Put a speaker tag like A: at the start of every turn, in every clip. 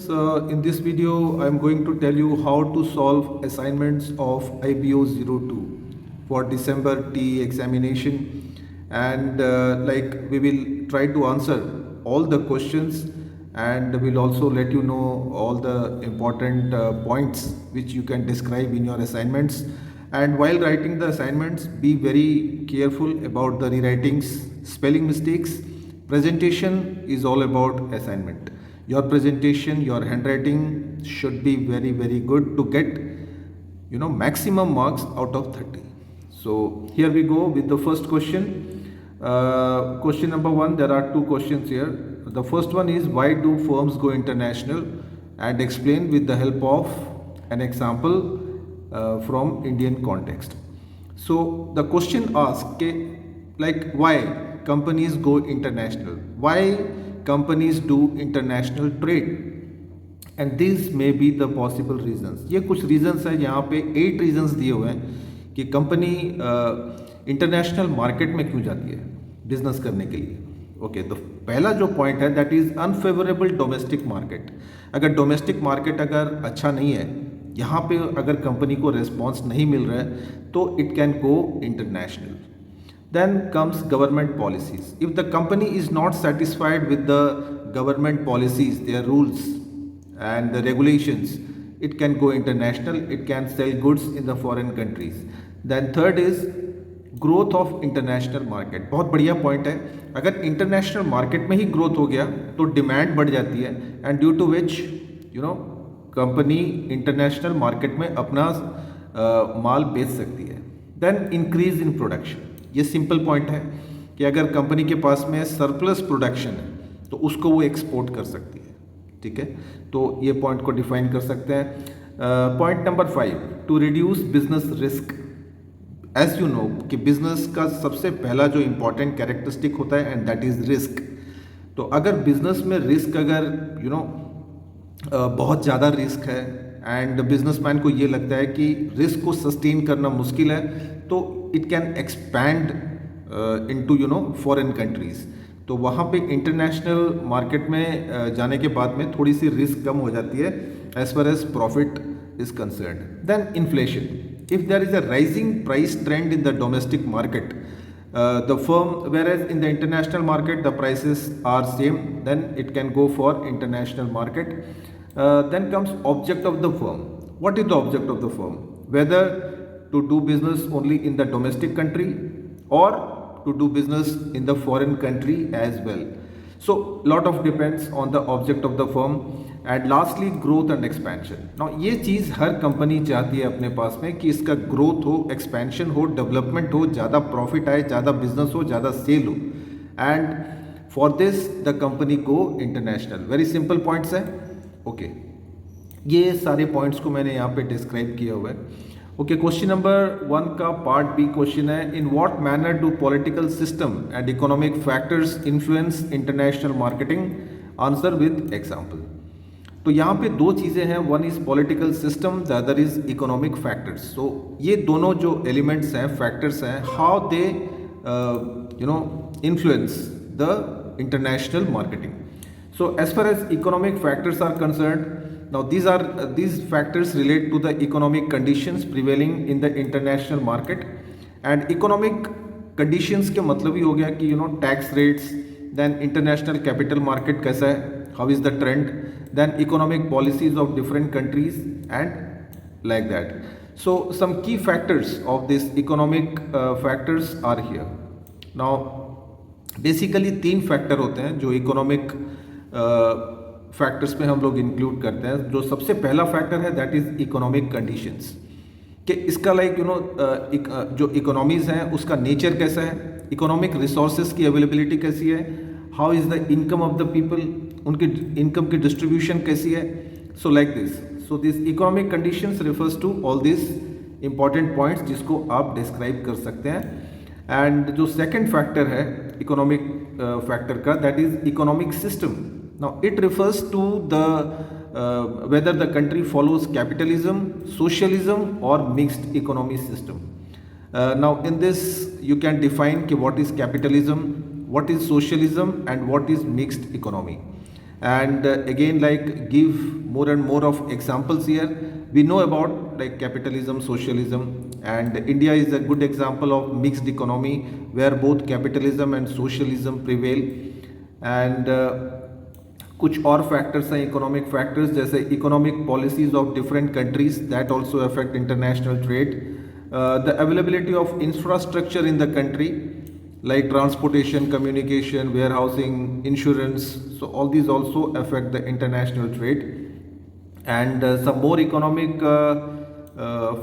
A: In this video, I'm going to tell you how to solve assignments of IBO 02 for December TE examination, and we will try to answer all the questions, and we'll also let you know all the important points which you can describe in your assignments. And while writing the assignments, be very careful about the rewritings, spelling mistakes. Presentation is all about assignment. Your presentation, your handwriting should be very good to get maximum marks out of 30. So here we go with the first question. Question number 1, there are two questions here. The first one is, why do firms go international, and explain with the help of an example from Indian context. So the question asks, why companies go international, why companies do international trade, and these may be the possible reasons. ये कुछ reasons है, यहाँ पे 8 reasons दिए हुए हैं कि company international market में क्यों जाती है बिजनेस करने के लिए. ओके, तो पहला जो पॉइंट है that is unfavourable domestic market. अगर डोमेस्टिक मार्केट अगर अच्छा नहीं है, यहाँ पे अगर कंपनी को रिस्पॉन्स नहीं मिल रहा है, तो it can go international. Then comes government policies. If the company is not satisfied with the government policies, their rules and the regulations, it can go international. It can sell goods in the foreign countries. Then third is growth of international market. बहुत बढ़िया point है. अगर international market में ही growth हो गया तो demand बढ़ जाती है, and due to which company international market में अपना माल बेच सकती है. Then increase in production. ये सिंपल पॉइंट है कि अगर कंपनी के पास में सरप्लस प्रोडक्शन है तो उसको वो एक्सपोर्ट कर सकती है. ठीक है, तो ये पॉइंट को डिफाइन कर सकते हैं. Point number 5, to reduce business risk. As you know कि बिजनेस का सबसे पहला जो इंपॉर्टेंट कैरेक्टरिस्टिक होता है, एंड दैट इज रिस्क. तो अगर बिजनेस में रिस्क अगर बहुत ज़्यादा रिस्क है, एंड बिजनेसमैन को ये लगता है कि रिस्क को सस्टेन करना मुश्किल है, तो it can expand into foreign countries. तो वहाँ पे इंटरनेशनल मार्केट में जाने के बाद में थोड़ी सी रिस्क कम हो जाती है as far as profit is concerned. Then inflation. If there is a rising price trend in the domestic market, the firm, whereas in the international market the prices are same, then it can go for international market. Then comes object of the firm. What is the object of the firm? Whether to do business only in the domestic country or to do business in the foreign country as well. So lot of depends on the object of the firm. And lastly, growth and expansion. Now ये चीज़ हर company चाहती है अपने पास में कि इसका growth हो, expansion हो, development हो, ज़्यादा प्रॉफिट आए, ज़्यादा बिजनेस हो, ज़्यादा सेल हो. And for this the company go international. Very simple points हैं. ओके, ये सारे पॉइंट्स को मैंने यहाँ पे डिस्क्राइब किया हुआ है. ओके, क्वेश्चन नंबर 1 का पार्ट बी क्वेश्चन है, in what manner do political system and economic factors influence international marketing. Answer with example. तो यहाँ पे दो चीज़ें हैं, one is political system, the other is economic factors. So ये दोनों जो एलिमेंट्स हैं, फैक्टर्स हैं, how they influence the international marketing. So as far as economic factors are concerned, now these factors relate to the economic conditions prevailing in the international market. and economic conditions के मतलब ही हो गया कि tax rates, then international capital market कैसा है, how is the trend, then economic policies of different countries, and like that. So some key factors of this economic factors are here. Now basically 3 factor होते हैं जो economic factors में हम लोग include करते हैं. जो सबसे पहला फैक्टर है दैट इज़ इकोनॉमिक कंडीशंस, कि इसका जो इकोनॉमीज़ हैं उसका नेचर कैसा है, इकोनॉमिक रिसोर्सेज की अवेलेबिलिटी कैसी है, how is the income of the people, उनकी इनकम की डिस्ट्रीब्यूशन कैसी है. So like this. So this economic conditions refers to all this important points जिसको आप डिस्क्राइब कर सकते हैं. एंड जो सेकेंड फैक्टर है इकोनॉमिक फैक्टर का, that is economic system. Now it refers to the whether the country follows capitalism, socialism or mixed economy system. Now in this you can define what is capitalism, what is socialism and what is mixed economy. And again, like, give more and more of examples here. We know about like capitalism, socialism, and India is a good example of mixed economy where both capitalism and socialism prevail. And कुछ और factors हैं economic factors, जैसे economic policies of different countries that also affect international trade, the availability of infrastructure in the country like transportation, communication, warehousing, insurance. So all these also affect the international trade. And some more economic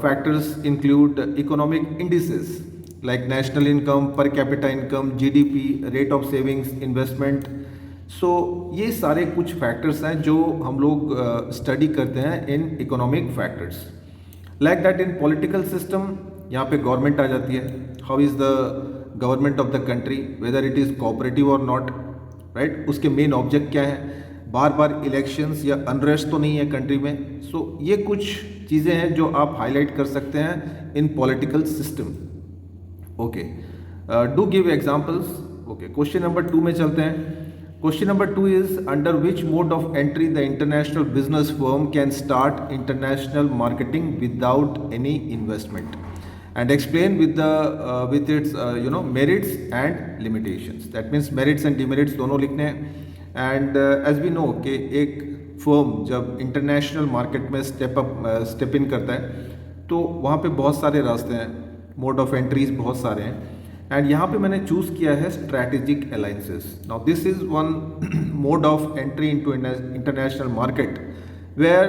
A: factors include economic indices like national income, per capita income, GDP, rate of savings, investment. So ये सारे कुछ factors हैं जो हम लोग study करते हैं in economic factors. Like that in political system, यहाँ पे गवर्नमेंट आ जाती है. How is the government of the country, whether it is cooperative और नॉट, राइट. उसके मेन ऑब्जेक्ट क्या है, बार बार इलेक्शंस या अनरेस्ट तो नहीं है कंट्री में. सो ये कुछ चीज़ें हैं जो आप हाईलाइट कर सकते हैं इन political system. Okay, do give examples. Okay, question number 2 में चलते हैं. Question number 2 is under which mode of entry the international business firm can start international marketing without any investment, and explain with its merits and limitations. That means merits and demerits दोनों लिखने हैं. And as we know कि एक firm जब international market में step in करता है तो वहाँ पे बहुत सारे रास्ते हैं, मोड ऑफ एंट्रीज बहुत सारे हैं. एंड यहाँ पे मैंने चूज़ किया है strategic alliances. Now this is one mode of entry into international market where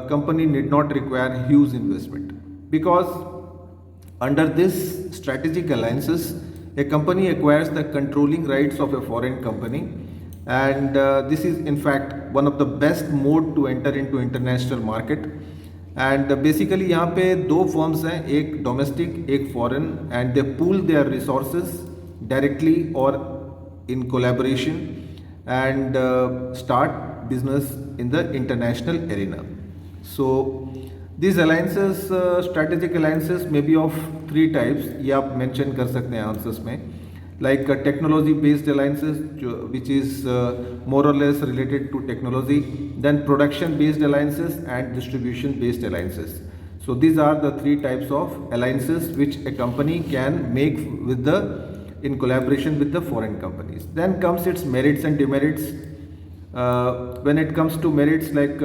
A: company need not require huge investment, because under this strategic alliances, a company acquires the controlling rights of a foreign company, and this is in fact one of the best mode to enter into international market. And basically यहाँ पे दो firms हैं, एक domestic एक foreign, and they pool their resources directly or in collaboration and start business in the international arena. So these alliances, strategic alliances may be of 3 types. ये आप mention कर सकते हैं आंसर्स में. Like technology based alliances, which is more or less related to technology. Then production based alliances and distribution based alliances. So these are the 3 types of alliances which a company can make in collaboration with the foreign companies. Then comes its merits and demerits. When it comes to merits, like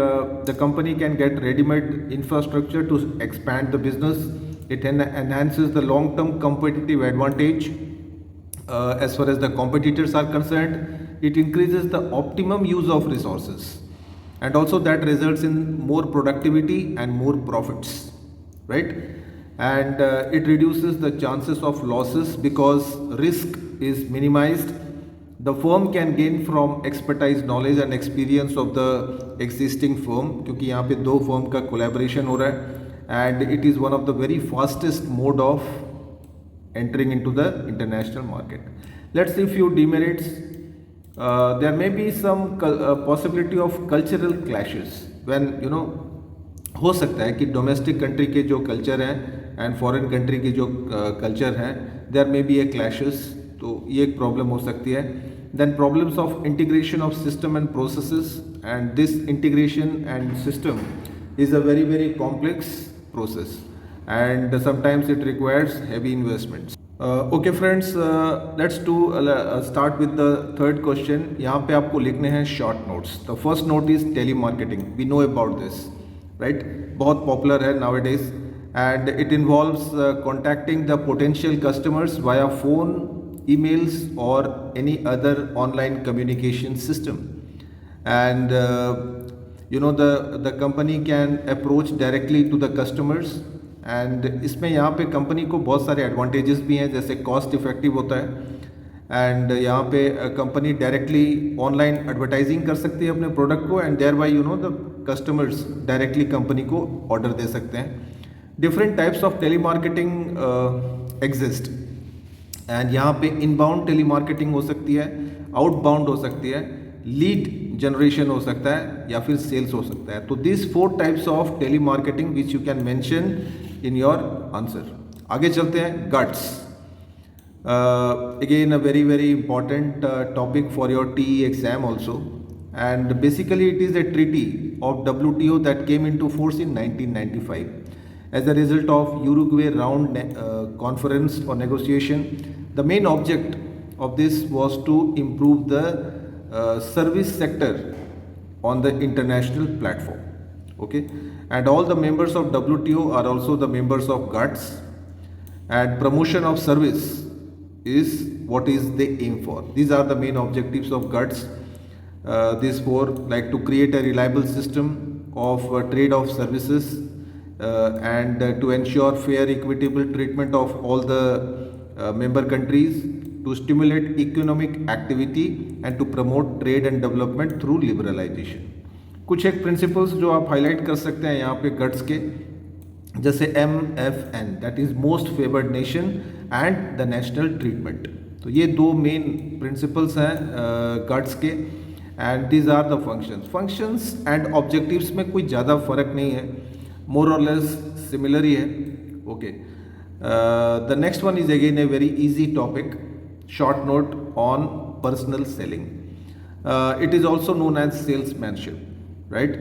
A: the company can get ready-made infrastructure to expand the business. It enhances the long-term competitive advantage as far as the competitors are concerned. It increases the optimum use of resources, and also that results in more productivity and more profits, right? And it reduces the chances of losses because risk is minimized. The firm can gain from expertise, knowledge and experience of the existing firm, क्योंकि यहाँ पे दो firm का collaboration हो रहा है. And it is one of the very fastest mode of entering into the international market. Let's see few demerits. There may be some possibility of cultural clashes when हो सकता है कि डोमेस्टिक कंट्री के जो culture हैं and foreign country के जो culture हैं, there may be a clashes. तो ये एक प्रॉब्लम हो सकती है. Then problems of integration of system and processes, and this integration and system is a very very complex process and sometimes it requires heavy investments. Okay friends, let's start with the third question. यहाँ पे आपको लिखने हैं short notes. The first note is telemarketing. We know about this, right? बहुत popular है nowadays, and it involves contacting the potential customers via phone, emails or any other online communication system. And the company can approach directly to the customers. And इसमें यहाँ पे company को बहुत सारे advantages भी हैं, जैसे कॉस्ट इफेक्टिव होता है. एंड यहाँ पे कंपनी डायरेक्टली ऑनलाइन एडवर्टाइजिंग कर सकती है अपने प्रोडक्ट को, and thereby the customers directly company को ऑर्डर दे सकते हैं. Different types of telemarketing exist, and यहाँ पे इनबाउंड टेली मार्केटिंग हो सकती है, आउटबाउंड हो सकती है, लीड जनरेशन हो सकता है, या फिर सेल्स हो सकता है. तो this 4 types of telemarketing which you can mention in your answer. आगे चलते हैं. GATT's, again a very very important topic for your TE exam also. and basically it is a treaty of WTO that came into force in 1995 as a result of Uruguay round conference or negotiation. The main object of this was to improve the service sector on the international platform. Okay, and all the members of WTO are also the members of GATS, and promotion of service is what is they aim for. These are the main objectives of GATS. These four, like to create a reliable system of trade of services and to ensure fair equitable treatment of all the member countries, to stimulate economic activity and to promote trade and development through liberalization. कुछ एक principles जो आप highlight कर सकते हैं यहाँ पे guts के, जैसे MFN that is most favoured nation and the national treatment. तो ये दो मेन प्रिंसिपल्स हैं गट्स के, and these are the functions and objectives में कोई ज़्यादा फर्क नहीं है, मोर और लेस सिमिलर ही है. Okay, the next one is again a very easy topic, short note on personal selling. It is also known as salesmanship, right?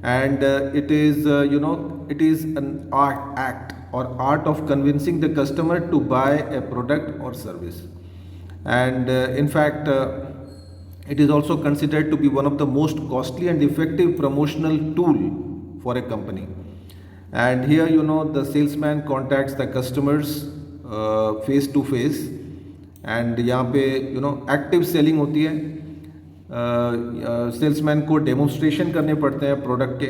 A: And it is it is an act or art of convincing the customer to buy a product or service. And in fact it is also considered to be one of the most costly and effective promotional tool for a company. And here the salesman contacts the customers face to face, and यहाँ पे active selling होती है. Salesman को demonstration करने पड़ते हैं product के.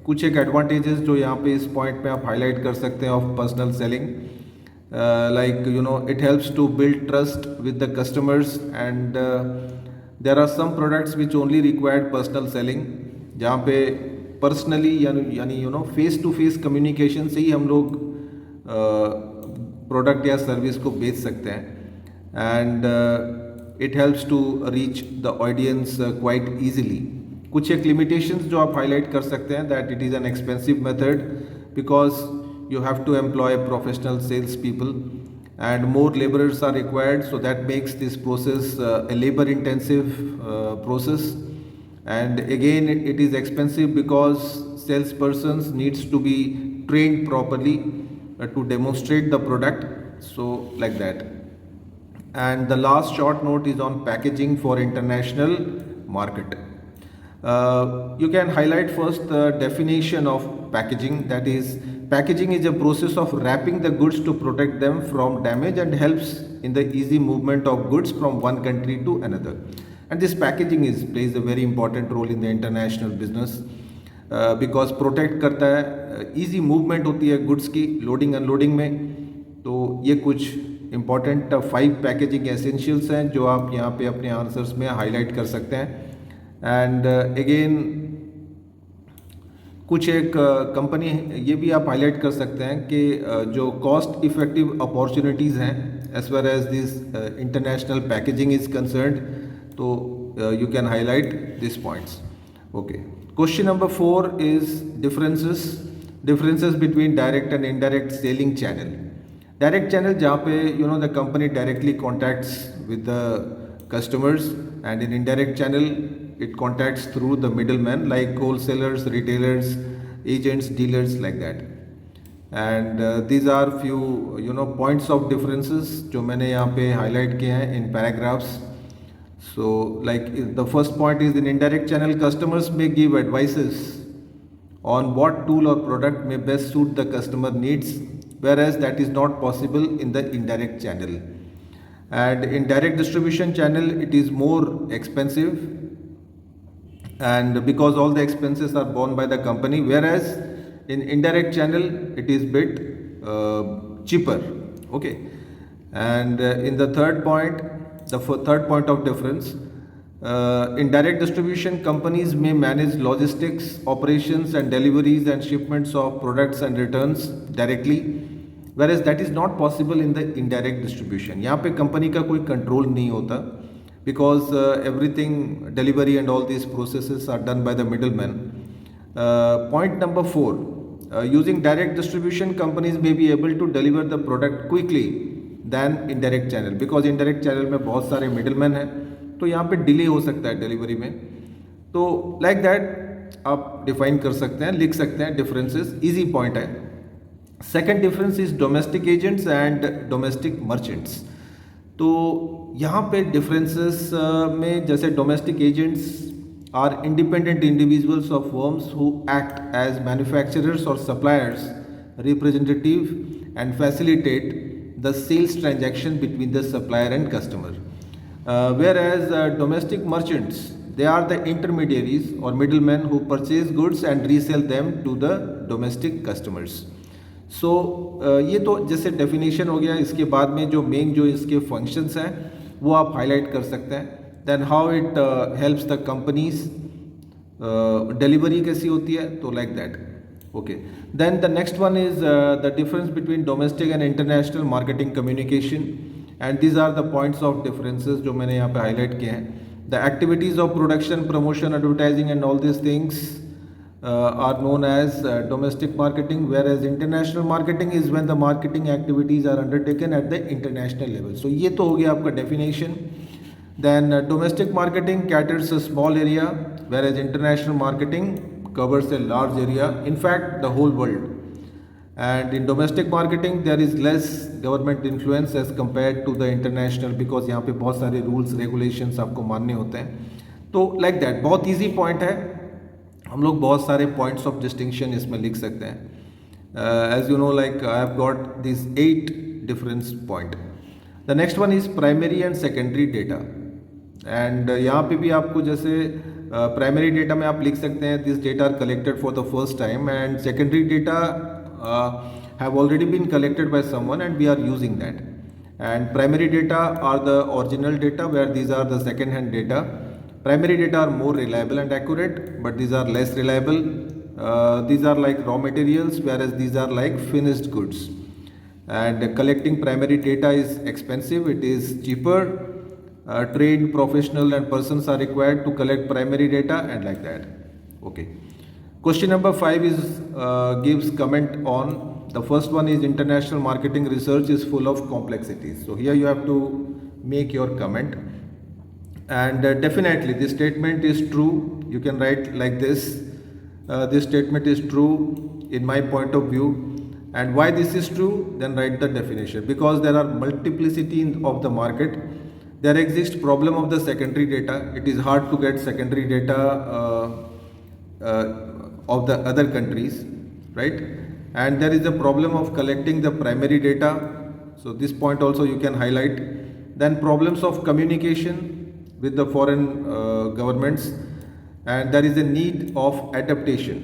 A: कुछ एक एडवांटेजेस जो यहाँ पे इस पॉइंट पे आप हाईलाइट कर सकते हैं of personal selling, like it helps to build trust with the customers, and there are some products which only required personal selling, जहाँ पे पर्सनली यानी फेस टू फेस कम्युनिकेशन से ही हम लोग प्रोडक्ट या सर्विस को बेच सकते हैं. And it helps to reach the audience quite easily. कुछ एक limitations जो आप highlight कर सकते हैं, that it is an expensive method because you have to employ professional sales people and more laborers are required, so that makes this process a labor intensive process. And again it is expensive because salespersons needs to be trained properly to demonstrate the product, so like that. And the last short note is on packaging for international market. You can highlight first the definition of packaging, that is, packaging is a process of wrapping the goods to protect them from damage and helps in the easy movement of goods from one country to another. And this packaging plays a very important role in the international business because protect करता है, easy movement होती है goods की loading unloading में. तो ये कुछ important 5 packaging essentials हैं जो आप यहाँ पे अपने आंसर्स में हाईलाइट कर सकते हैं. एंड अगेन कुछ एक कंपनी ये भी आप हाईलाइट कर सकते हैं कि जो कॉस्ट इफेक्टिव अपॉर्चुनिटीज़ हैं as well as this international packaging is concerned, तो you can highlight this points. Okay, question number 4 is differences between direct and indirect selling channel. Direct channel जहाँ पे the company directly contacts with the customers, and in indirect channel it contacts through the middle man like wholesalers, retailers, agents, dealers, like that. And these are few points of differences जो मैंने यहाँ पे highlight किए हैं in paragraphs. So like the first point is in indirect channel customers may give advices on what tool or product may best suit the customer needs, whereas that is not possible in the indirect channel. And in direct distribution channel it is more expensive, and because all the expenses are borne by the company, whereas in indirect channel it is bit cheaper. Okay, and in the third point, third point of difference, in direct distribution companies may manage logistics, operations and deliveries and shipments of products and returns directly, whereas that is not possible in the indirect distribution. यहाँ पे company का कोई control नहीं होता because everything, delivery and all these processes are done by the middleman. Point number 4, using direct distribution companies may be able to deliver the product quickly than indirect channel, because indirect channel में बहुत सारे middlemen हैं, तो यहाँ पे delay हो सकता है डिलीवरी में. तो लाइक दैट आप डिफाइन कर सकते हैं, लिख सकते हैं डिफरेंसेस, इजी पॉइंट है. Second difference is domestic agents and domestic merchants. तो यहाँ पे डिफरेंसेस में जैसे domestic agents are independent individuals of firms who act as manufacturers और suppliers representative and facilitate the sales transaction between the supplier and customer. Whereas domestic merchants, they are the intermediaries or middlemen who purchase goods and resell them to the domestic customers. So ये तो जैसे definition हो गया. इसके बाद में जो main जो इसके फंक्शंस हैं वो आप हाईलाइट कर सकते हैं. Then how it helps the companies, delivery कैसी होती है, तो like that. Okay, then the next one is the difference between domestic and international marketing communication, and these are the points of differences जो मैंने यहाँ पे highlight किए हैं. The activities of production, promotion, advertising and all these things are known as domestic marketing, whereas international marketing is when the marketing activities are undertaken at the international level. So ये तो हो गया आपका definition. Then domestic marketing caters a small area, whereas international marketing covers a large area, in fact the whole world. And in domestic marketing there is less government influence as compared to the international, because यहाँ पे बहुत सारे rules regulations आपको मानने होते हैं. तो like that बहुत easy point है. हम लोग बहुत सारे points of distinction इसमें लिख सकते हैं. As you know, like I have got these 8 difference point. The next one is primary and secondary data. And यहाँ पे भी आपको जैसे प्राइमरी डेटा में आप लिख सकते हैं this data are collected for the first time, and secondary data have already been collected by someone and we are using that. And primary data are the original data where these are the second hand data. Primary data are more reliable and accurate, but these are less reliable. These are like raw materials, whereas these are like finished goods. And collecting primary data is expensive, it is cheaper. Trained professional and persons are required to collect primary data and like that. Okay. Question number 5 is gives comment on, the first one is international marketing research is full of complexities. So here you have to make your comment. And definitely this statement is true. You can write like this. This statement is true in my point of view. And why this is true? Then write the definition. Because there are multiplicity of the market. There exists problem of the secondary data. It is hard to get secondary data of the other countries, right? And there is a problem of collecting the primary data. So this point also you can highlight. Then problems of communication with the foreign governments, and there is a need of adaptation.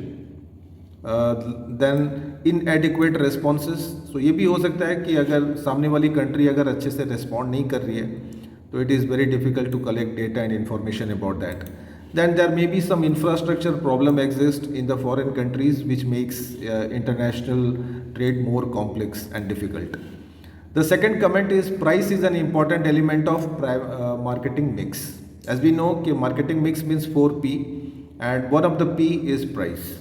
A: Then inadequate responses. So ये भी हो सकता है कि अगर सामने वाली country अगर अच्छे से respond नहीं कर रही है, तो it is very difficult to collect data and information about that. Then there may be some infrastructure problem exist in the foreign countries which makes international trade more complex and difficult. The second comment is price is an important element of marketing mix. As we know, marketing mix means 4P, and one of the P is price.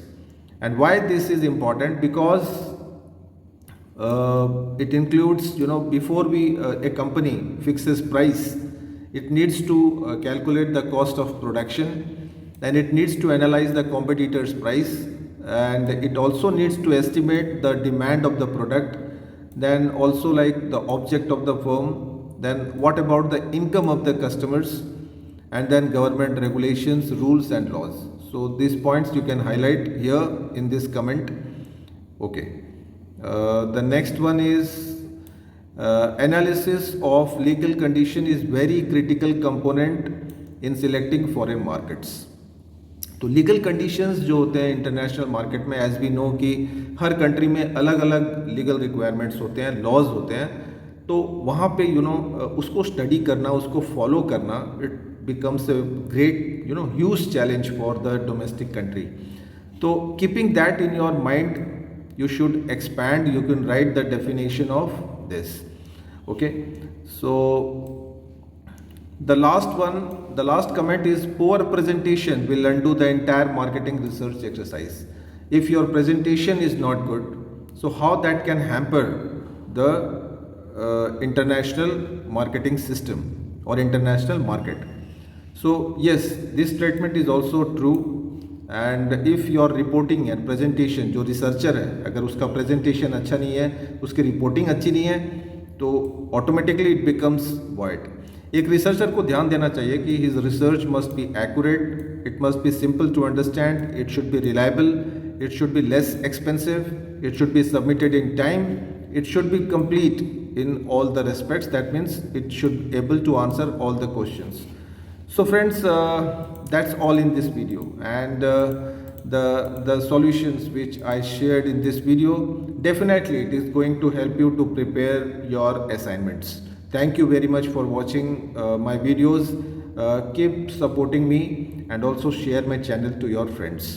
A: And why this is important? Because it includes, before a company fixes price, it needs to calculate the cost of production, and it needs to analyze the competitor's price, and it also needs to estimate the demand of the product, then also like the object of the firm, then what about the income of the customers, and then government regulations, rules and laws. So these points you can highlight here in this comment. Okay. The next one is analysis of legal condition is very critical component in selecting foreign markets. तो legal conditions जो होते हैं international market में, as we know कि हर country में अलग अलग legal requirements होते हैं, लॉज होते हैं, तो वहाँ पे उसको स्टडी करना, उसको फॉलो करना, it becomes a great huge challenge for the domestic country. So keeping that in your mind, you should expand, you can write the definition of this. Okay, so the last comment is poor presentation will undo the entire marketing research exercise. If your presentation is not good, so how that can hamper the international marketing system or international market. So yes, this statement is also true. And if your reporting and presentation, जो researcher है अगर उसका presentation अच्छा नहीं है, उसकी reporting अच्छी नहीं है, तो ऑटोमेटिकली इट बिकम्स वॉइड. एक रिसर्चर को ध्यान देना चाहिए कि his research must be accurate, it must be simple to understand, it should be reliable, it should be less expensive, it should be submitted in time, it should be complete in all the respects. That means it should be able to answer all the questions. So friends, that's all in this video, and the solutions which I shared in this video, definitely it is going to help you to prepare your assignments. Thank you very much for watching my videos. Keep supporting me and also share my channel to your friends.